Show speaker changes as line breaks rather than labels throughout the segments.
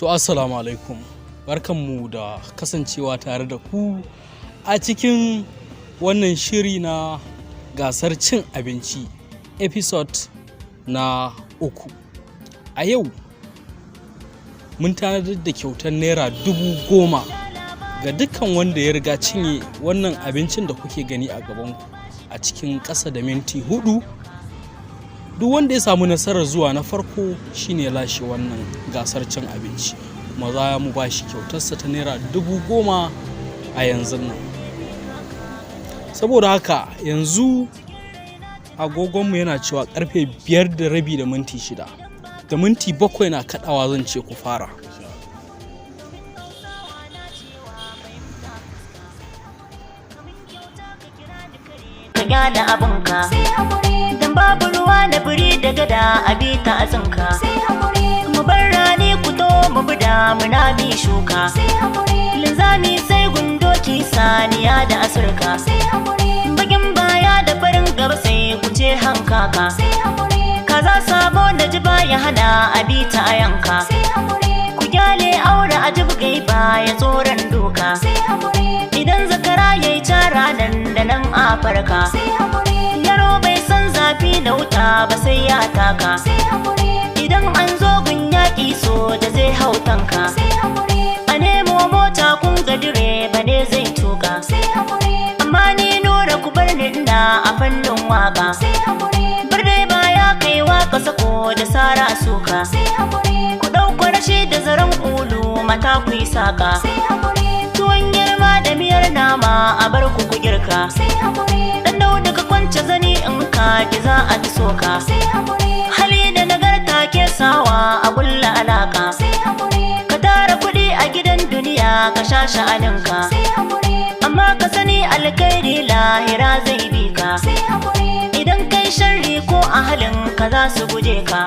To assalamu alaikum, barkanmu da kasancewa tare da ku a cikin wannan shiri na gasar cin abinci episode na 3. A yau mun tanadar da kyautar naira 10,000 ga dukkan wanda ya riga cinye wannan abincin da kuke gani a gabanku a cikin ƙasa da minti 4. Duk wanda ya samu nasarar zuwa na farko shine lashe wannan gasar cin abinci, kuma za mu ba shi kyautarsa ta naira 10,000 a yanzu nan. Saboda haka yanzu agogonmu yana cewa karfe 5:30 da minti 6, da minti 7 na kadawa zan ce ku fara.
Da abinka dan babu ruwa na biri da gada a bita a tsinka, mu bar rani ku to mu bi damuna mi shuka, linzami sai gundoki saniya da asirka, bagin baya da farin gaba sai ku ce hankaka, kaza sabo da ji baya hana a bita a yanka, ku gyale aure a jibgai baya tsoron doka, idan zakara yayi cara nan da nan a farka, yaro bai san zafi da wuta ba sai ya taka, idan an zo gun yaƙi so da zai hau tanka, a nemo mota kun ga direba ne zai tuka, amma ni nura ku bar ni ina a fannin waka, bar dai baya kai waka sako da sara suka, ku ɗauko rashi da zaren ulu mata ku yi saka, tuwon girma da miyar nama a bar ku girka, dan dauda ka kwance zani in ka ki za a fi soka, hali da nagarta ke sawa a kulla alaka, ka tara kuɗi a gidan duniya ka sha sha'aninka, amma ka sani alkhairi lahira zai bi ka, idan kai sharri ko a halin ka za su guje ka,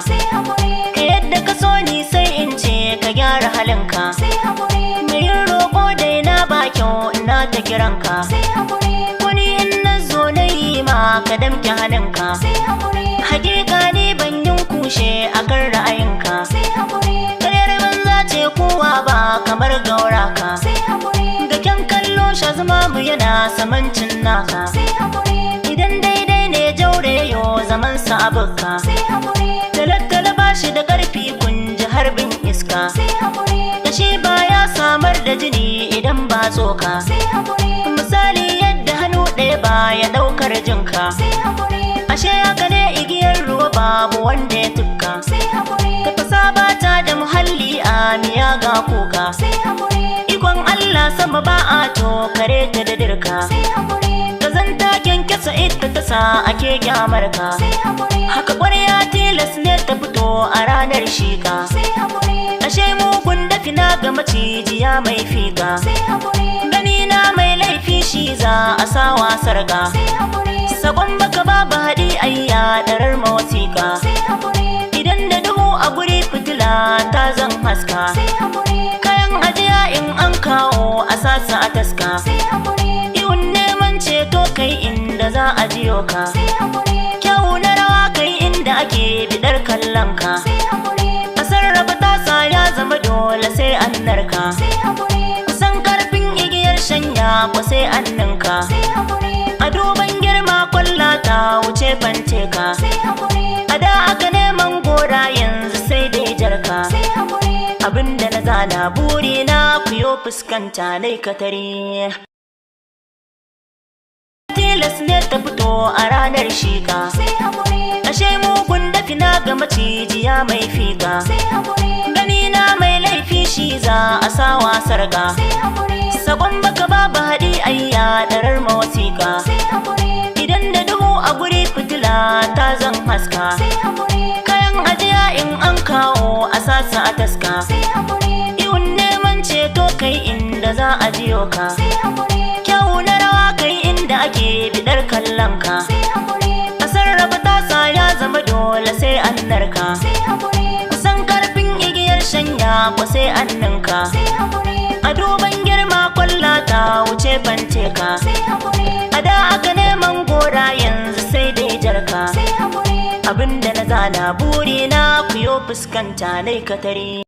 ka yadda ka so ni sai in ce ka gyara halinka, mai yin roƙo dai na ba kyau ina ta kiranka, wani in na zo na yi ma ka damke hannunka, hakika ni ban yin kushe a kan ra'ayinka, karyar banza ce kowa ba kamar gauraka, ga kyan kallo sha zama mu yana samancin naka, idan daidai ne jaure yo zaman sa abuka, talattala ba shi da ƙarfi kun ji harbin iska, da shi baya samar da jini idan ba tsoka, misali yadda hannu ɗaya baya ɗaukar jinka, ashe haka ne igiyar ruwa babu wanda ya tukka, tafasa bata da muhalli a miya ga kuka, ikon Allah sama ba a to kare ta da dirka, kazanta kyankyasa ita ta sa ake kyamarka, haka ƙwarya tilas ne ta fito a ranar shika, ashe mugun dafi na ga macijiya mai fika, gani na mai laifi shi za a sawa sarga, sakon baka babu haɗi ayya ɗarar mawasiƙa, idan da duhu a guri fitila ta zan haska, kayan ajiya in an kawo a sasa a taska, ihun neman ceto kai inda za a jiyo ka, kyau na rawa kai inda ake bidar kallon ka, a sarrafa tasa ya zama dole sai an narka, kusan karfin igiyar shanya ko sai an ninka, a duban girma kwalla ta wuce fanteka, a da aka neman gora yanzu sai dai jarka, abinda na zana buri na kuyo fuskanta nai katare, tilas ne ta fito a ranar shika, ashe mugun dafi na ga macijiya mai fika, gani na mai laifi shi za a sawa sarga, sakon baka babu haɗi ayya ɗarar mawasiƙa, idan da duhu a guri fitila ta zan haska, kayan ajiya in an kawo a sasa a taska, ihun neman ceto kai inda za a jiyo ka, kyau na rawa kai inda ake bidar kallon ka, a sarrafa tasa ya zama dole sai an narka, kusan karfin igiyar shanya ko sai an ninka, a duban girma kwalla ta wuce fanteka, a da aka neman gora yanzu sai dai jarka, abinda na zana buri na kuyo fuskanta nai katare.